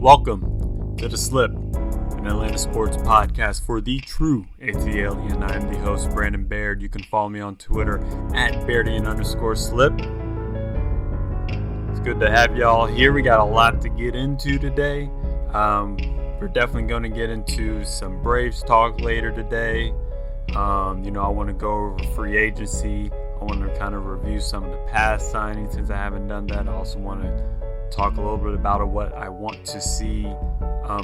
Welcome to The Slip, an Atlanta sports podcast for the true ATLian. I am the host, Brandon Baird. You can follow me on Twitter at Bairdian_slip. It's good to have y'all here. We got a lot to get into today. We're definitely going to get into some Braves talk later today. I want to go over free agency. I want to kind of review some of the past signings since I haven't done that. I also want to talk a little bit about what I want to see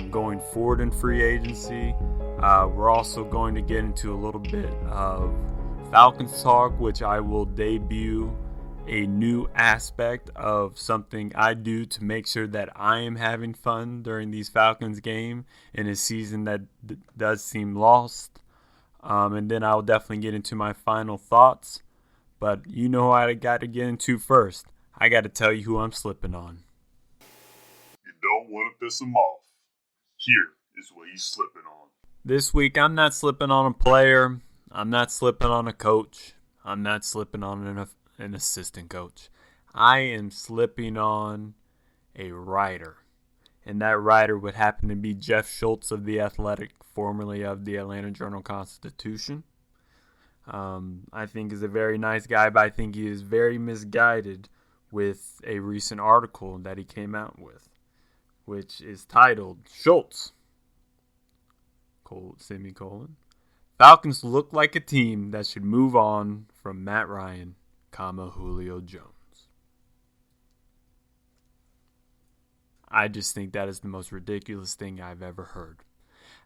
going forward in free agency. We're also going to get into a little bit of Falcons talk, which I will debut a new aspect of something I do to make sure that I am having fun during these Falcons game in a season that does seem lost. And then I'll definitely get into my final thoughts. But you know who I got to get into first. I got to tell you who I'm slipping on. You don't want to piss him off. Here is what he's slipping on. This week, I'm not slipping on a player. I'm not slipping on a coach. I'm not slipping on an assistant coach. I am slipping on a writer. And that writer would happen to be Jeff Schultz of The Athletic, formerly of the Atlanta Journal-Constitution. I think he's a very nice guy, but I think he is very misguided with a recent article that he came out with, which is titled, Schultz, semicolon, Falcons look like a team that should move on from Matt Ryan, Julio Jones. I just think that is the most ridiculous thing I've ever heard.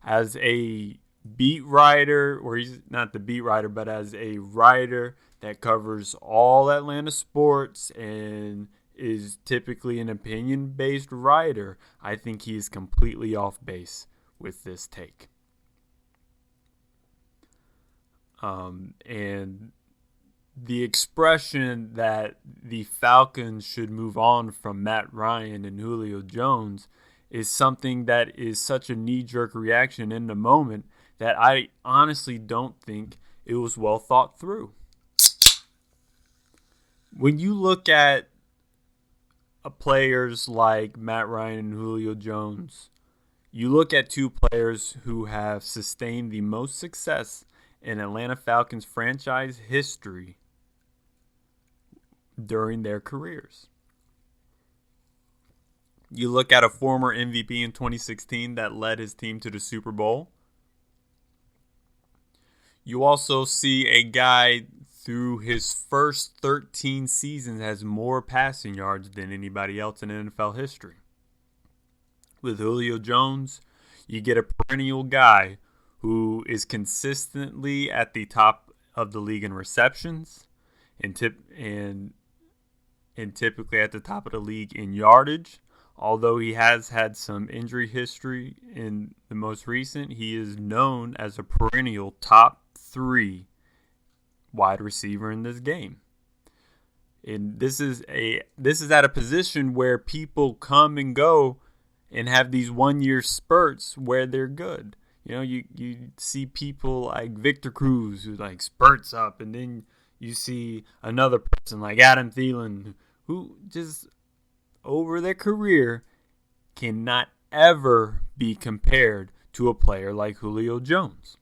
As a beat writer, or he's not the beat writer, but as a writer that covers all Atlanta sports and is typically an opinion-based writer, I think he's completely off base with this take. And the expression that the Falcons should move on from Matt Ryan and Julio Jones is something that is such a knee-jerk reaction in the moment that I honestly don't think it was well thought through. When you look at players like Matt Ryan and Julio Jones, you look at two players who have sustained the most success in Atlanta Falcons franchise history during their careers. You look at a former MVP in 2016 that led his team to the Super Bowl. You also see a guy through his first 13 seasons has more passing yards than anybody else in NFL history. With Julio Jones, you get a perennial guy who is consistently at the top of the league in receptions and typically at the top of the league in yardage. Although he has had some injury history in the most recent, he is known as a perennial top 3 wide receiver in this game. And this is at a position where people come and go and have these 1-year spurts where they're good. You see people like Victor Cruz who like spurts up, and then you see another person like Adam Thielen who just over their career cannot ever be compared to a player like Julio Jones.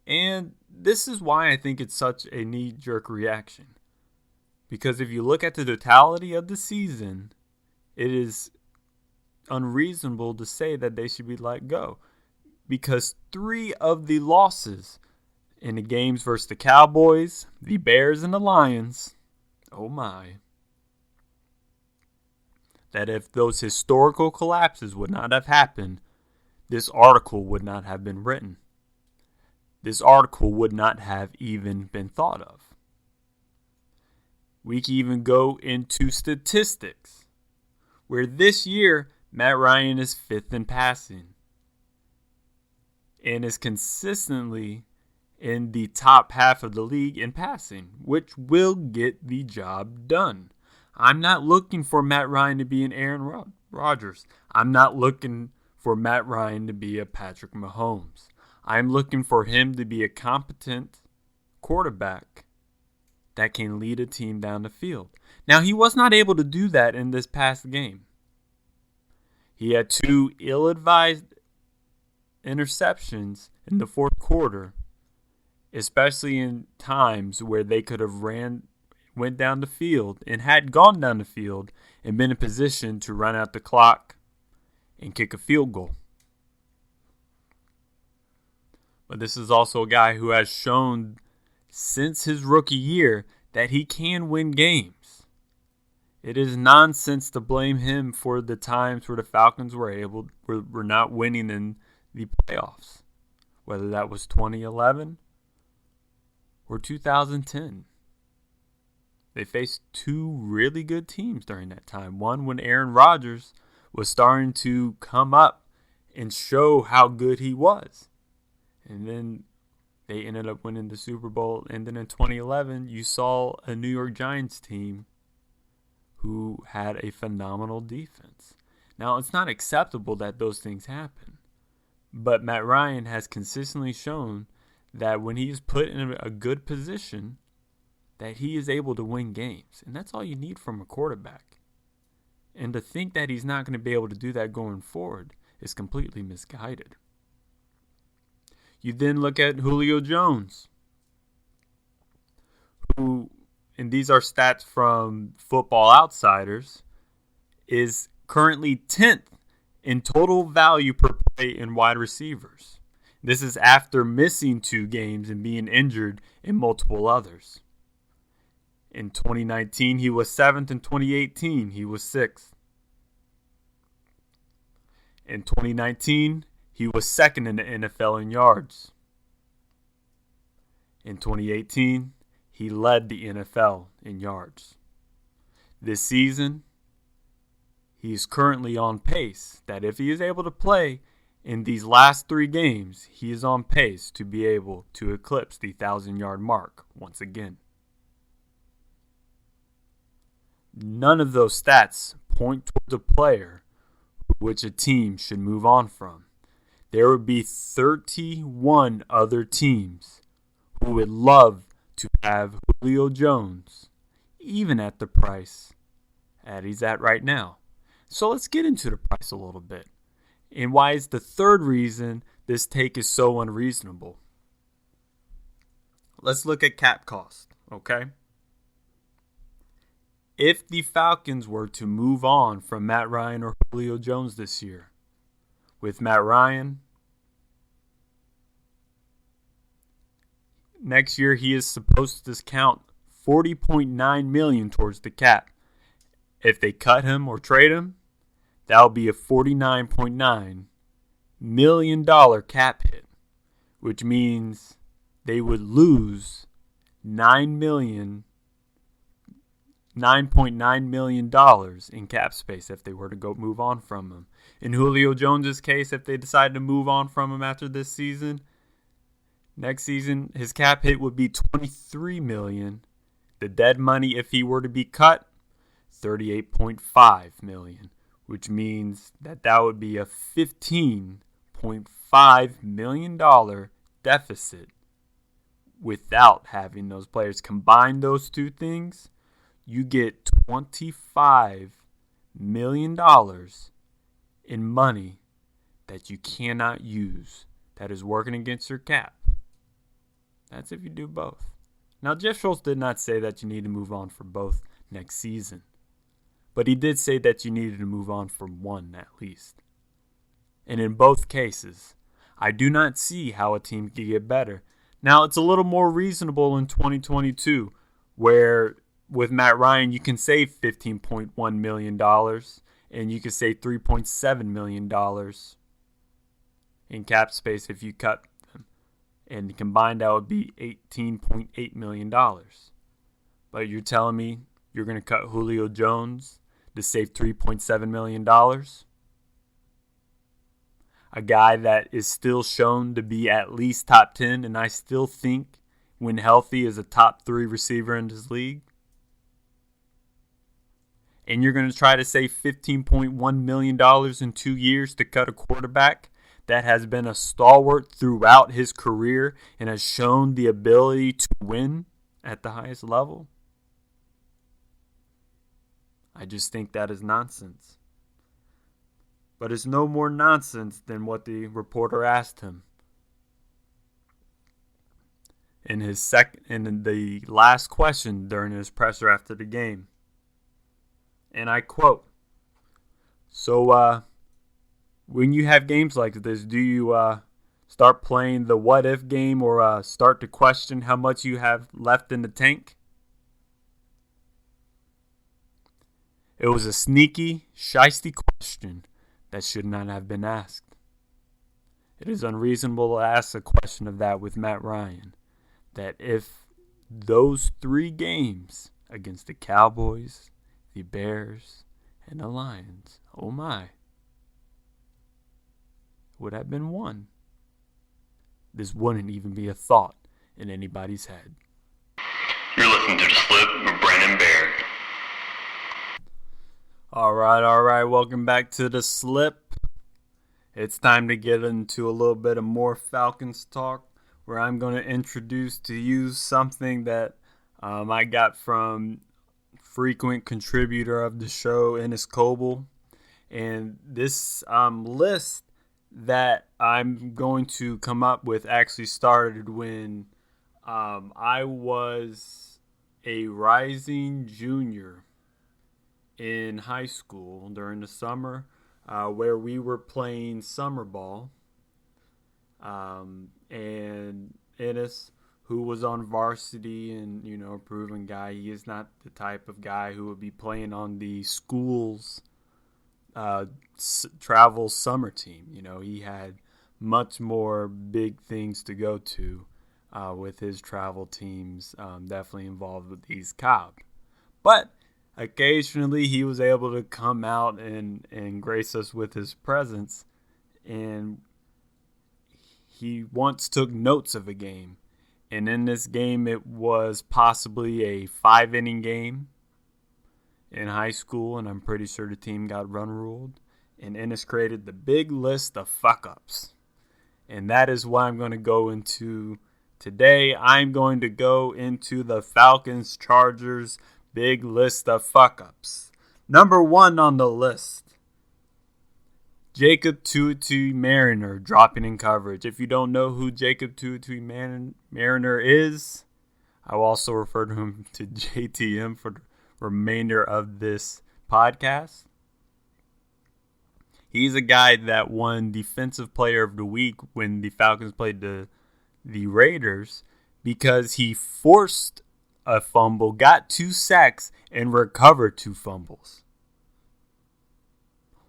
And this is why I think it's such a knee-jerk reaction. Because if you look at the totality of the season, it is unreasonable to say that they should be let go. Because 3 of the losses in the games versus the Cowboys, the Bears, and the Lions, oh my, that if those historical collapses would not have happened, this article would not have been written. This article would not have even been thought of. We can even go into statistics, where this year, Matt Ryan is 5th in passing and is consistently in the top half of the league in passing, which will get the job done. I'm not looking for Matt Ryan to be an Aaron Rodgers. I'm not looking for Matt Ryan to be a Patrick Mahomes. I'm looking for him to be a competent quarterback that can lead a team down the field. Now, he was not able to do that in this past game. He had 2 ill-advised interceptions in the fourth quarter, especially in times where they could have went down the field and had gone down the field and been in position to run out the clock and kick a field goal. But this is also a guy who has shown since his rookie year that he can win games. It is nonsense to blame him for the times where the Falcons were not winning in the playoffs, whether that was 2011 or 2010. They faced 2 really good teams during that time. One when Aaron Rodgers was starting to come up and show how good he was. And then they ended up winning the Super Bowl. And then in 2011, you saw a New York Giants team who had a phenomenal defense. Now, it's not acceptable that those things happen. But Matt Ryan has consistently shown that when he is put in a good position, that he is able to win games. And that's all you need from a quarterback. And to think that he's not going to be able to do that going forward is completely misguided. You then look at Julio Jones, who, and these are stats from Football Outsiders, is currently 10th in total value per play in wide receivers. This is after missing 2 games and being injured in multiple others. In 2019, he was 7th. In 2018, he was 6th. In 2019, he was 2nd in the NFL in yards. In 2018, he led the NFL in yards. This season, he is currently on pace that if he is able to play in these last 3 games, he is on pace to be able to eclipse the 1,000-yard mark once again. None of those stats point towards a player which a team should move on from. There would be 31 other teams who would love to have Julio Jones, even at the price that he's at right now. So let's get into the price a little bit. And why is the third reason this take is so unreasonable? Let's look at cap cost, okay? If the Falcons were to move on from Matt Ryan or Julio Jones this year, with Matt Ryan, next year he is supposed to discount $40.9 million towards the cap. If they cut him or trade him, that will be a $49.9 million cap hit, which means they would lose $9.9 million in cap space if they were to go move on from him. In Julio Jones' case, if they decide to move on from him after this season, next season his cap hit would be $23 million. The dead money, if he were to be cut, $38.5 million, which means that would be a $15.5 million deficit without having those players. Combine those 2 things, you get $25 million in money that you cannot use that is working against your cap. That's if you do both. Now, Jeff Schultz did not say that you need to move on for both next season, but he did say that you needed to move on from one at least. And in both cases, I do not see how a team can get better. Now, it's a little more reasonable in 2022, where with Matt Ryan, you can save $15.1 million, and you can save $3.7 million in cap space if you cut them. And combined, that would be $18.8 million. But you're telling me you're going to cut Julio Jones to save $3.7 million? A guy that is still shown to be at least top 10, and I still think when healthy is a top 3 receiver in this league. And you're going to try to save $15.1 million in 2 years to cut a quarterback that has been a stalwart throughout his career and has shown the ability to win at the highest level? I just think that is nonsense. But it's no more nonsense than what the reporter asked him. In the last question during his presser after the game. And I quote, "So, when you have games like this, do you start playing the what if game or start to question how much you have left in the tank?" It was a sneaky, shysty question that should not have been asked. It is unreasonable to ask a question of that with Matt Ryan. That if those 3 games against the Cowboys, the Bears, and the Lions, oh my, would have been won, this wouldn't even be a thought in anybody's head. You're listening to The Slip with Brandon Baird. All right. Welcome back to The Slip. It's time to get into a little bit of more Falcons talk, where I'm going to introduce to you something that I got from frequent contributor of the show, Ennis Coble. And this list that I'm going to come up with actually started when I was a rising junior in high school during the summer, where we were playing summer ball. And Ennis, who was on varsity and, a proven guy, he is not the type of guy who would be playing on the school's travel summer team. He had much more big things to go to with his travel teams, definitely involved with East Cobb. But occasionally he was able to come out and grace us with his presence, and he once took notes of a game. And in this game, it was possibly a 5-inning game in high school, and I'm pretty sure the team got run ruled. And Ennis created the big list of fuck-ups. And that is what I'm going to go into today. I'm going to go into the Falcons-Chargers big list of fuck-ups. Number 1 on the list, Jacob Tuioti-Mariner dropping in coverage. If you don't know who Jacob Tuioti-Mariner is, I will also refer to him to JTM for the remainder of this podcast. He's a guy that won Defensive Player of the Week when the Falcons played the Raiders because he forced a fumble, got 2 sacks, and recovered 2 fumbles.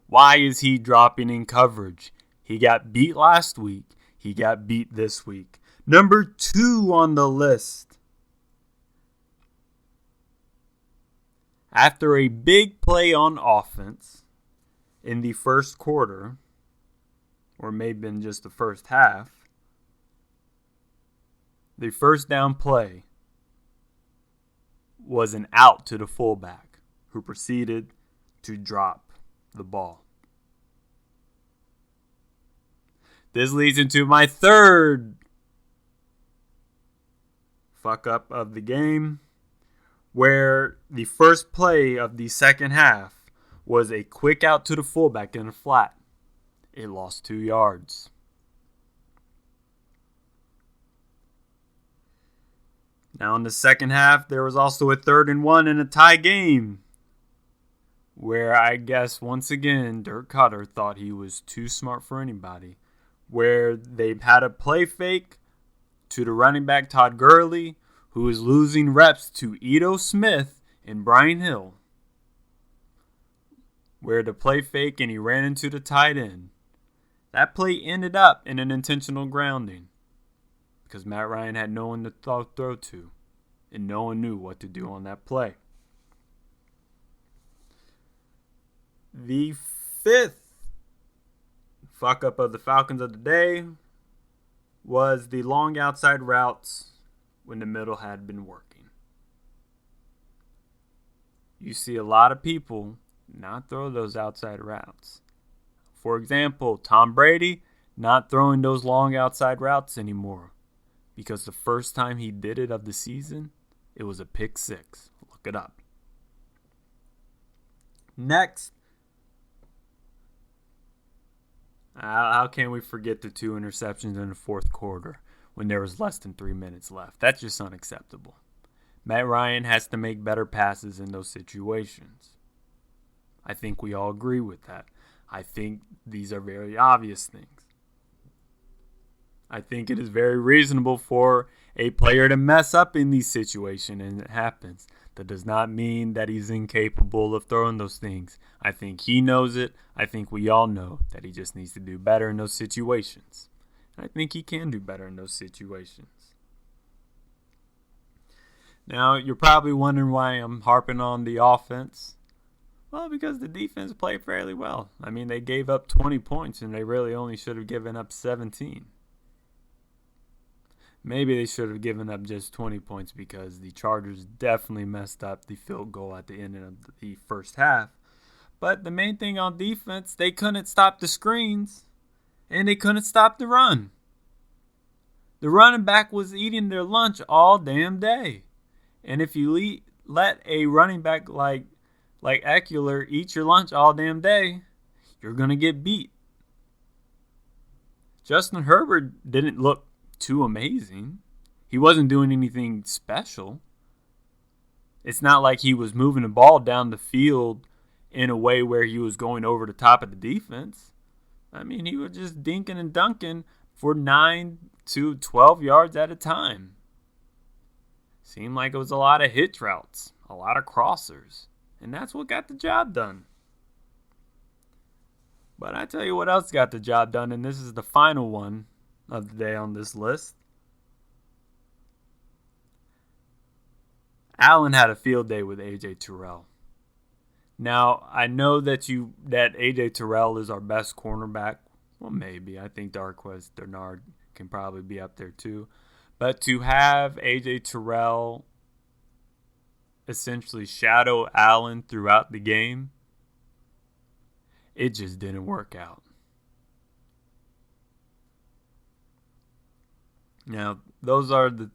Why is he dropping in coverage? He got beat last week. He got beat this week. Number 2 on the list. After a big play on offense in the first quarter, or maybe in just the first half, the first down play was an out to the fullback, who proceeded to drop the ball. This leads into my third fuck up of the game, where the first play of the second half was a quick out to the fullback in a flat. It lost 2 yards. Now in the second half, there was also a 3rd and 1 in a tie game, where I guess once again Dirk Koetter thought he was too smart for anybody, where they had a play fake to the running back Todd Gurley, who was losing reps to Ito Smith and Brian Hill, where the play fake and he ran into the tight end. That play ended up in an intentional grounding because Matt Ryan had no one to throw to, and no one knew what to do on that play. The 5th fuck up of the Falcons of the day was the long outside routes when the middle had been working. You see a lot of people not throw those outside routes. For example, Tom Brady not throwing those long outside routes anymore because the first time he did it of the season, it was a pick 6. Look it up. Next, How can we forget the 2 interceptions in the fourth quarter when there was less than 3 minutes left? That's just unacceptable. Matt Ryan has to make better passes in those situations. I think we all agree with that. I think these are very obvious things. I think it is very reasonable for a player to mess up in these situations, and it happens. That does not mean that he's incapable of throwing those things. I think he knows it. I think we all know that he just needs to do better in those situations. And I think he can do better in those situations. Now, you're probably wondering why I'm harping on the offense. Well, because the defense played fairly well. I mean, they gave up 20 points, and they really only should have given up 17. Maybe they should have given up just 20 points because the Chargers definitely messed up the field goal at the end of the first half. But the main thing on defense, they couldn't stop the screens, and they couldn't stop the run. The running back was eating their lunch all damn day. And if you let a running back like Eckler eat your lunch all damn day, you're going to get beat. Justin Herbert didn't look too amazing. He wasn't doing anything special. It's not like he was moving the ball down the field in a way where he was going over the top of the defense. I mean, he was just dinking and dunking for 9 to 12 yards at a time. Seemed like it was a lot of hitch routes, a lot of crossers, and that's what got the job done. But I tell you what else got the job done, and this is the final one of the day on this list. Allen had a field day with A.J. Terrell. Now, I know that A.J. Terrell is our best cornerback. Well, maybe. I think Darqueze Dennard can probably be up there too. But to have A.J. Terrell essentially shadow Allen throughout the game, it just didn't work out. Now, those are the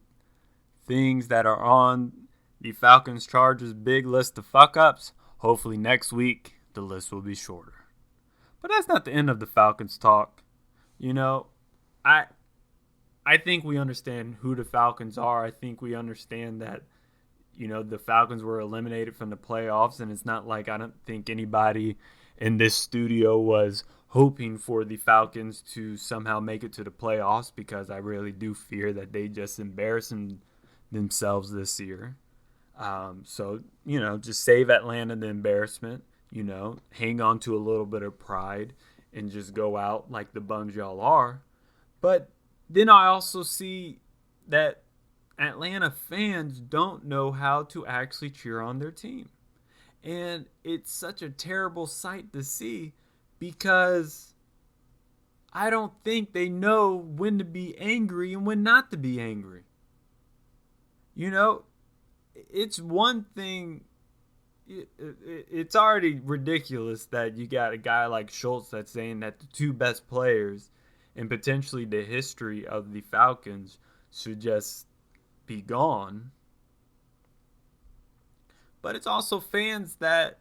things that are on the Falcons-Chargers big list of fuck-ups. Hopefully next week, the list will be shorter. But that's not the end of the Falcons talk. You know, I think we understand who the Falcons are. I think we understand that, you know, the Falcons were eliminated from the playoffs, and it's not like I don't think anybody in this studio was hoping for the Falcons to somehow make it to the playoffs, because I really do fear that they just embarrass themselves this year. So, you know, just save Atlanta the embarrassment, you know, hang on to a little bit of pride and just go out like the bums y'all are. But then I also see that Atlanta fans don't know how to actually cheer on their team. And it's such a terrible sight to see, because I don't think they know when to be angry and when not to be angry. You know, it's one thing. It's already ridiculous that you got a guy like Schultz that's saying that the 2 best players and potentially the history of the Falcons should just be gone. But it's also fans that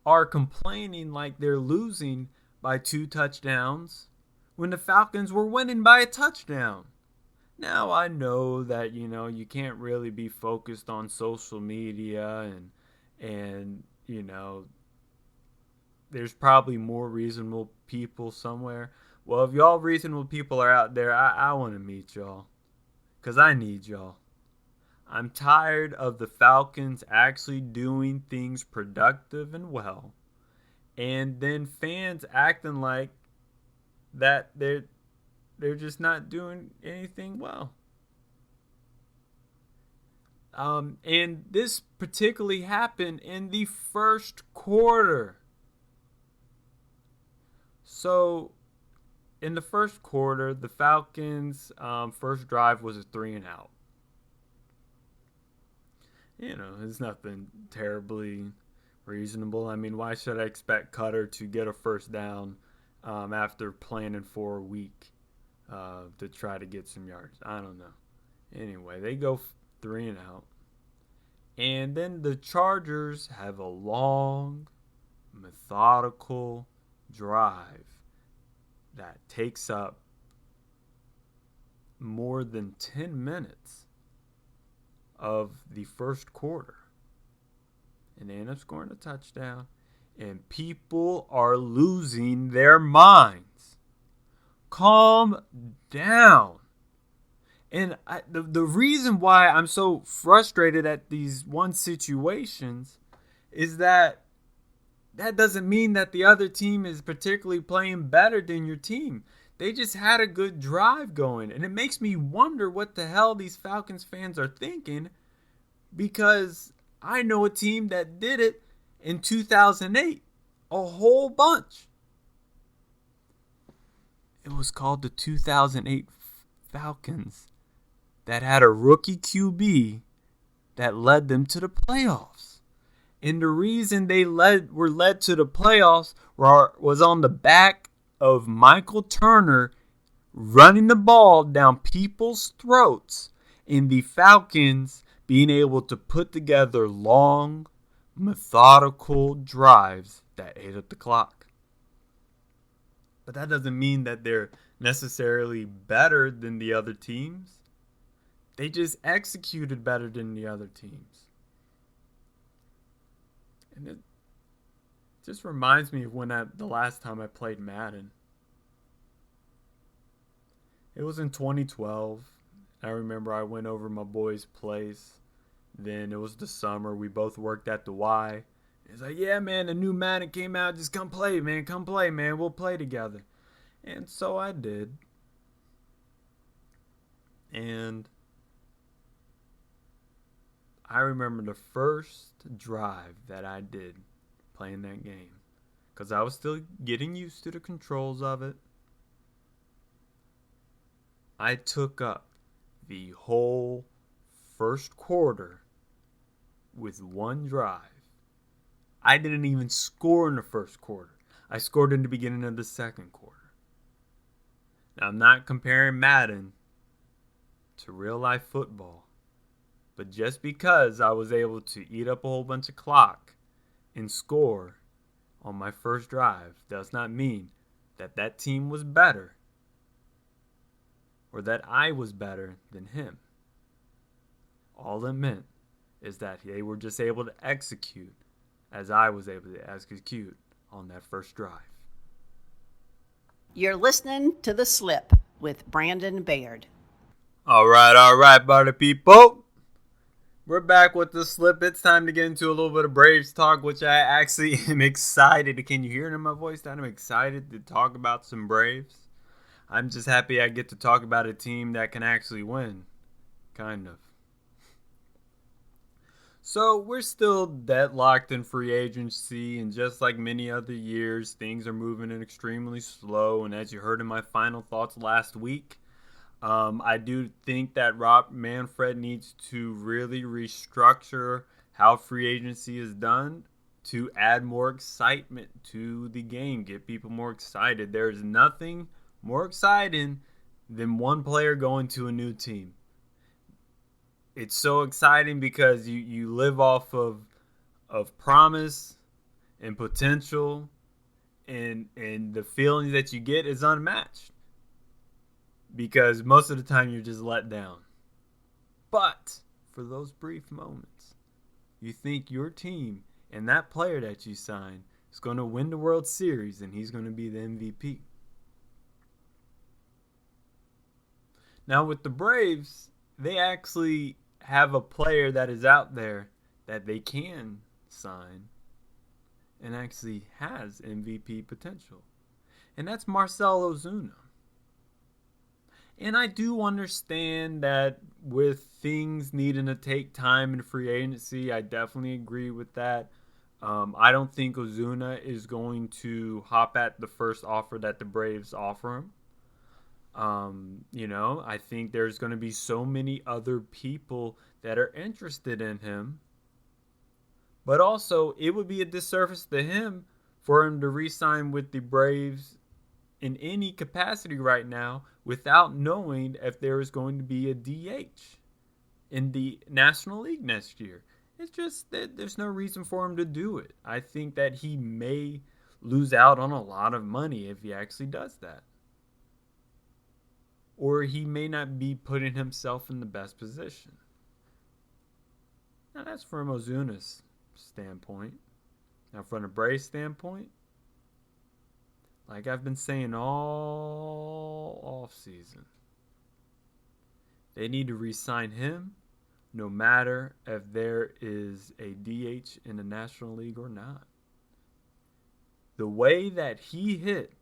are complaining like they're losing by 2 touchdowns when the Falcons were winning by a touchdown. Now, I know that, you know, you can't really be focused on social media and you know, there's probably more reasonable people somewhere. Well, if y'all reasonable people are out there, I want to meet y'all, because I need y'all. I'm tired of the Falcons actually doing things productive and well, and then fans acting like that they're just not doing anything well. And this particularly happened in the first quarter. So, in the first quarter, the Falcons' first drive was a 3-and-out. You know, it's nothing terribly reasonable. I mean, why should I expect Cutter to get a first down after planning for a week to try to get some yards? I don't know. Anyway, they go 3-and-out. And then the Chargers have a long, methodical drive that takes up more than 10 minutes of the first quarter. And they end up scoring a touchdown. And people are losing their minds. Calm down. And the reason why I'm so frustrated at these one situations is that doesn't mean that the other team is particularly playing better than your team. They just had a good drive going. And it makes me wonder what the hell these Falcons fans are thinking, because I know a team that did it in 2008, a whole bunch. It was called the 2008 Falcons that had a rookie QB that led them to the playoffs. And the reason they were led to the playoffs was on the back of Michael Turner running the ball down people's throats, and the Falcons being able to put together long, methodical drives that ate up the clock. But that doesn't mean that they're necessarily better than the other teams. They just executed better than the other teams. And it just reminds me of the last time I played Madden. It was in 2012. I remember I went over my boy's place. Then it was the summer. We both worked at the Y. It's like, yeah, man, the new Madden came out. Just come play, man. Come play, man. We'll play together. And so I did. And I remember the first drive that I did playing that game, because I was still getting used to the controls of it. I took up the whole first quarter with one drive. I didn't even score in the first quarter. I scored in the beginning of the second quarter. Now, I'm not comparing Madden to real life football, but just because I was able to eat up a whole bunch of clock and score on my first drive does not mean that that team was better or that I was better than him. All it meant is that they were just able to execute as I was able to execute on that first drive. You're listening to The Slip with Brandon Baird. All right, party people. We're back with The Slip. It's time to get into a little bit of Braves talk, which I actually am excited. Can you hear it in my voice that I'm excited to talk about some Braves? I'm just happy I get to talk about a team that can actually win. Kind of. So we're still deadlocked in free agency, and just like many other years, things are moving in extremely slow. And as you heard in my final thoughts last week, I do think that Rob Manfred needs to really restructure how free agency is done to add more excitement to the game, get people more excited. There's nothing more exciting than one player going to a new team. It's so exciting because you live off of promise and potential, and the feelings that you get is unmatched, because most of the time you're just let down. But for those brief moments, you think your team and that player that you signed is going to win the World Series and he's going to be the MVP. Now with the Braves, they actually have a player that is out there that they can sign and actually has MVP potential. And that's Marcell Ozuna. And I do understand that with things needing to take time in free agency, I definitely agree with that. I don't think Ozuna is going to hop at the first offer that the Braves offer him. I think there's going to be so many other people that are interested in him. But also, it would be a disservice to him for him to re-sign with the Braves in any capacity right now without knowing if there is going to be a DH in the National League next year. It's just that there's no reason for him to do it. I think that he may lose out on a lot of money if he actually does that. or he may not be putting himself in the best position. Now, that's from Ozuna's standpoint. Now, from the Braves' standpoint, like I've been saying all offseason, they need to re-sign him no matter if there is a DH in the National League or not. The way that he hit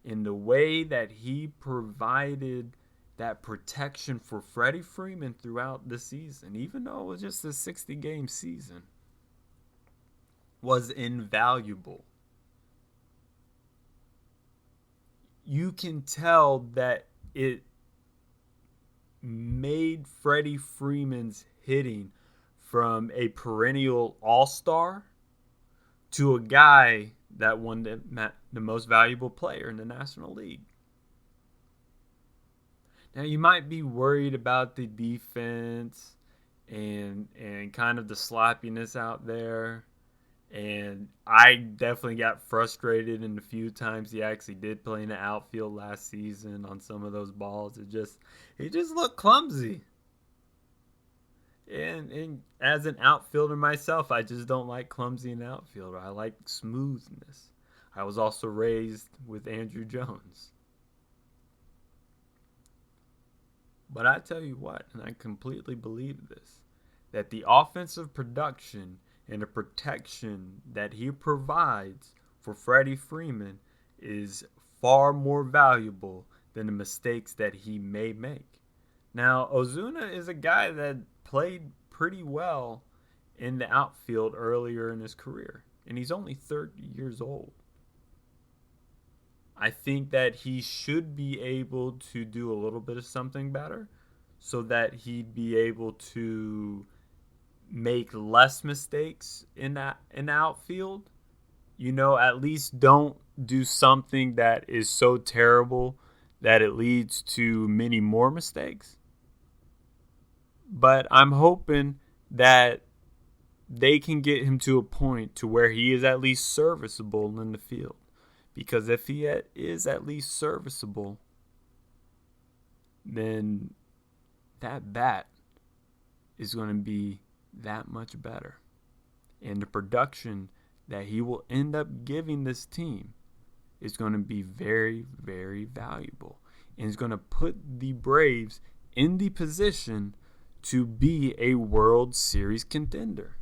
and the way that he provided that protection for Freddie Freeman throughout the season, even though it was just a 60-game season, was invaluable. You can tell that it made Freddie Freeman's hitting from a perennial all-star to a guy that won the most valuable player in the National League. Now, you might be worried about the defense and kind of the sloppiness out there. And I definitely got frustrated in the few times he actually did play in the outfield last season on some of those balls. It just looked clumsy. And as an outfielder myself, I just don't like clumsy in the outfielder. I like smoothness. I was also raised with Andrew Jones. But I tell you what, and I completely believe this, that the offensive production and the protection that he provides for Freddie Freeman is far more valuable than the mistakes that he may make. Now, Ozuna is a guy that played pretty well in the outfield earlier in his career, and he's only 30 years old. I think that he should be able to do a little bit of something better so that he'd be able to make less mistakes in the outfield. You know, at least don't do something that is so terrible that it leads to many more mistakes. But I'm hoping that they can get him to a point to where he is at least serviceable in the field. Because if he is at least serviceable, then that bat is going to be that much better. And the production that he will end up giving this team is going to be very, very valuable. And is going to put the Braves in the position to be a World Series contender.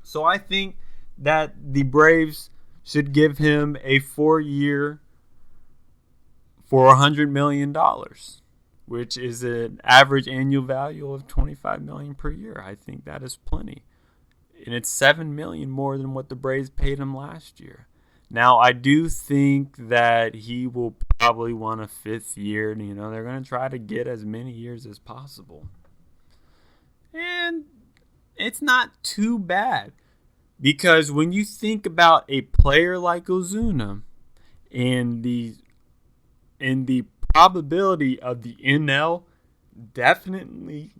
So I think that the Braves should give him a 4-year for $100 million, which is an average annual value of $25 million per year. I think that is plenty. And it's $7 million more than what the Braves paid him last year. Now, I do think that he will probably want a 5th year. You know, they're going to try to get as many years as possible. And it's not too bad. Because when you think about a player like Ozuna and the probability of the NL definitely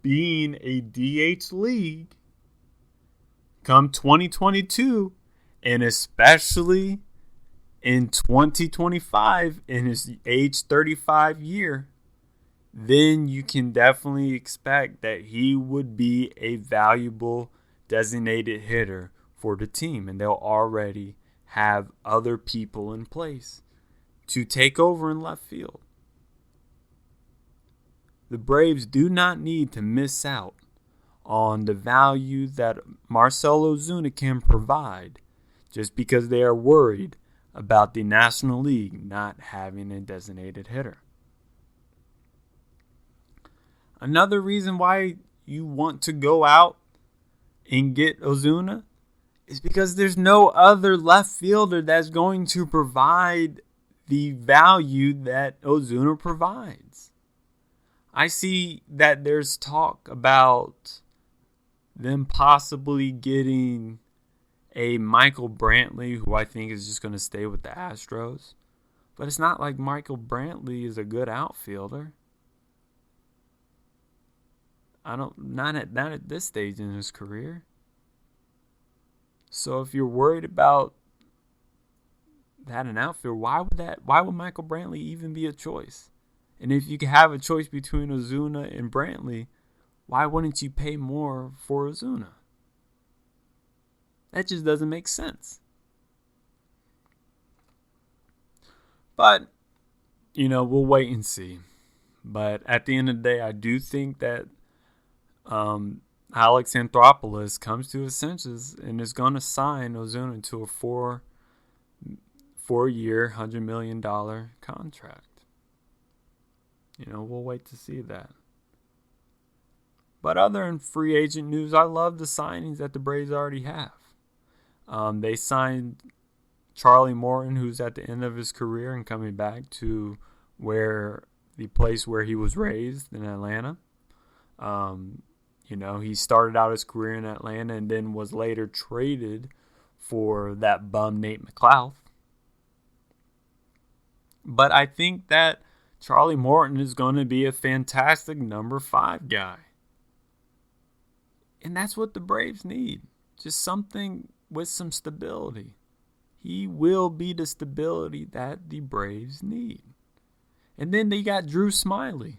being a DH league come 2022, and especially in 2025 in his age 35 year, then you can definitely expect that he would be a valuable designated hitter for the team, and they'll already have other people in place to take over in left field. The Braves do not need to miss out on the value that Marcell Ozuna can provide just because they are worried about the National League not having a designated hitter. Another reason why you want to go out and get Ozuna is because there's no other left fielder that's going to provide the value that Ozuna provides. I see that there's talk about them possibly getting a Michael Brantley, who I think is just going to stay with the Astros. But it's not like Michael Brantley is a good outfielder. Not at this stage in his career. So if you're worried about that an outfield, why would Michael Brantley even be a choice? And if you could have a choice between Ozuna and Brantley, why wouldn't you pay more for Ozuna? That just doesn't make sense. But, we'll wait and see. But at the end of the day, I do think that Alex Anthopoulos comes to his senses and is going to sign Ozuna to a four-year, $100 million contract. We'll wait to see that. But other than free agent news, I love the signings that the Braves already have. They signed Charlie Morton, who's at the end of his career and coming back to the place where he was raised in Atlanta. He started out his career in Atlanta and then was later traded for that bum Nate McLouth. But I think that Charlie Morton is going to be a fantastic number 5 guy. And that's what the Braves need. Just something with some stability. He will be the stability that the Braves need. And then they got Drew Smyly,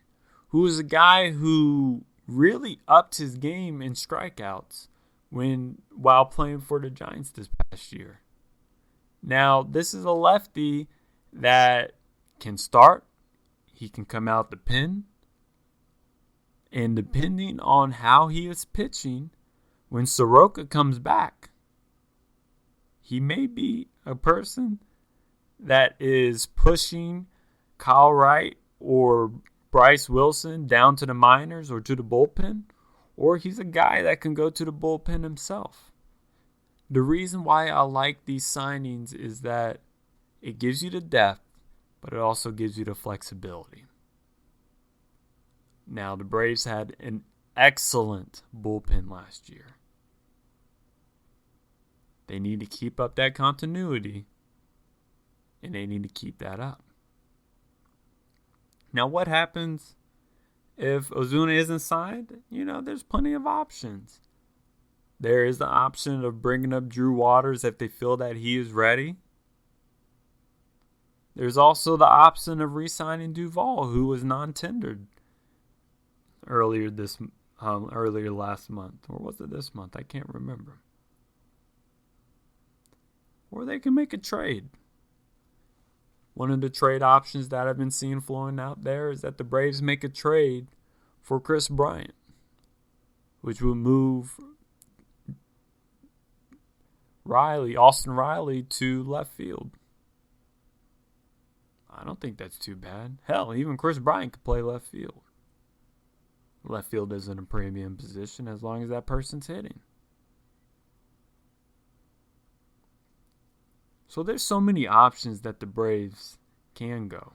who is a guy who really upped his game in strikeouts while playing for the Giants this past year. Now, this is a lefty that can start. He can come out the pen. And depending on how he is pitching, when Soroka comes back, he may be a person that is pushing Kyle Wright or Bryce Wilson down to the minors or to the bullpen, or he's a guy that can go to the bullpen himself. The reason why I like these signings is that it gives you the depth, but it also gives you the flexibility. Now, the Braves had an excellent bullpen last year. They need to keep up that continuity, and they need to keep that up. Now, what happens if Ozuna isn't signed? There's plenty of options. There is the option of bringing up Drew Waters if they feel that he is ready. There's also the option of re-signing Duvall, who was non-tendered earlier last month. Or was it this month? I can't remember. Or they can make a trade. One of the trade options that I've been seeing flowing out there is that the Braves make a trade for Chris Bryant, which would move Austin Riley to left field. I don't think that's too bad. Hell, even Chris Bryant could play left field. Left field isn't a premium position as long as that person's hitting. So there's so many options that the Braves can go.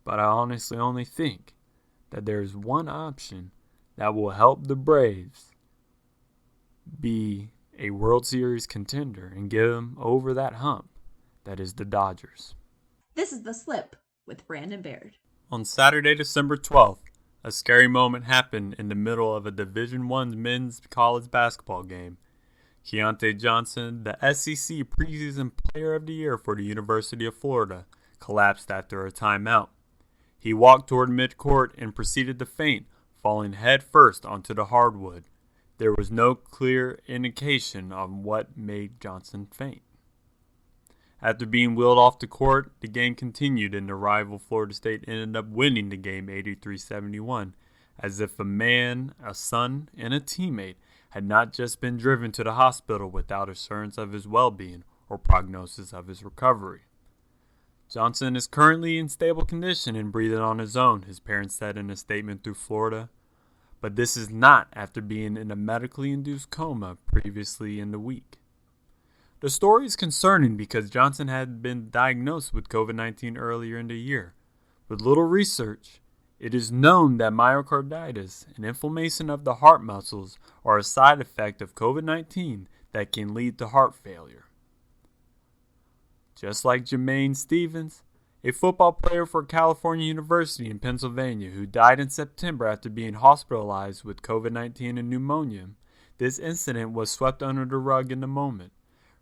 But I honestly only think that there's one option that will help the Braves be a World Series contender and get them over that hump. That is the Dodgers. This is The Slip with Brandon Baird. On Saturday, December 12th, a scary moment happened in the middle of a Division I men's college basketball game. Keontae Johnson, the SEC preseason player of the year for the University of Florida, collapsed after a timeout. He walked toward midcourt and proceeded to faint, falling head first onto the hardwood. There was no clear indication on what made Johnson faint. After being wheeled off the court, the game continued and the rival Florida State ended up winning the game 83-71, as if a son, and a teammate had not just been driven to the hospital without assurance of his well-being or prognosis of his recovery. Johnson is currently in stable condition and breathing on his own, his parents said in a statement through Florida. But this is not after being in a medically induced coma previously in the week. The story is concerning because Johnson had been diagnosed with COVID-19 earlier in the year. With little research, it is known that myocarditis and inflammation of the heart muscles are a side effect of COVID-19 that can lead to heart failure. Just like Jermaine Stevens, a football player for California University in Pennsylvania who died in September after being hospitalized with COVID-19 and pneumonia, this incident was swept under the rug in the moment.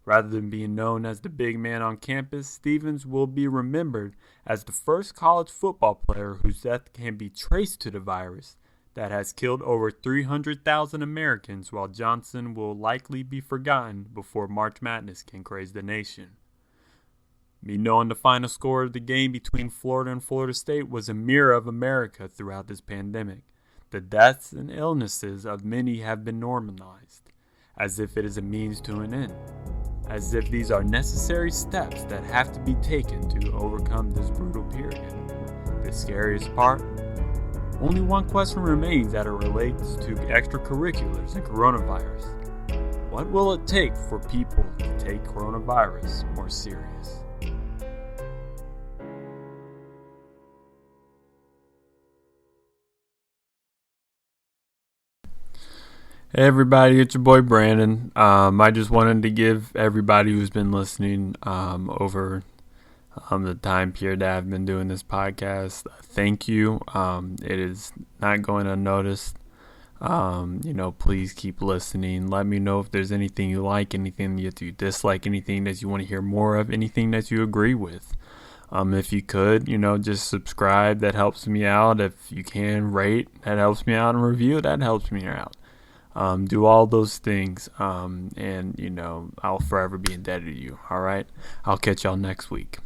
Rather than being known as the big man on campus, Stevens will be remembered as the first college football player whose death can be traced to the virus that has killed over 300,000 Americans, while Johnson will likely be forgotten before March Madness can craze the nation. Me knowing the final score of the game between Florida and Florida State was a mirror of America throughout this pandemic. The deaths and illnesses of many have been normalized, as if it is a means to an end, as if these are necessary steps that have to be taken to overcome this brutal period. The scariest part? Only one question remains that it relates to extracurriculars and coronavirus. What will it take for people to take coronavirus more serious? Hey everybody, it's your boy Brandon. I just wanted to give everybody who's been listening over the time period that I've been doing this podcast, thank you. It is not going unnoticed. Please keep listening. Let me know if there's anything you like, anything that you dislike, anything that you want to hear more of, anything that you agree with. If you could, just subscribe. That helps me out. If you can, rate. That helps me out. And review. That helps me out. Do all those things, and I'll forever be indebted to you. All right, I'll catch y'all next week.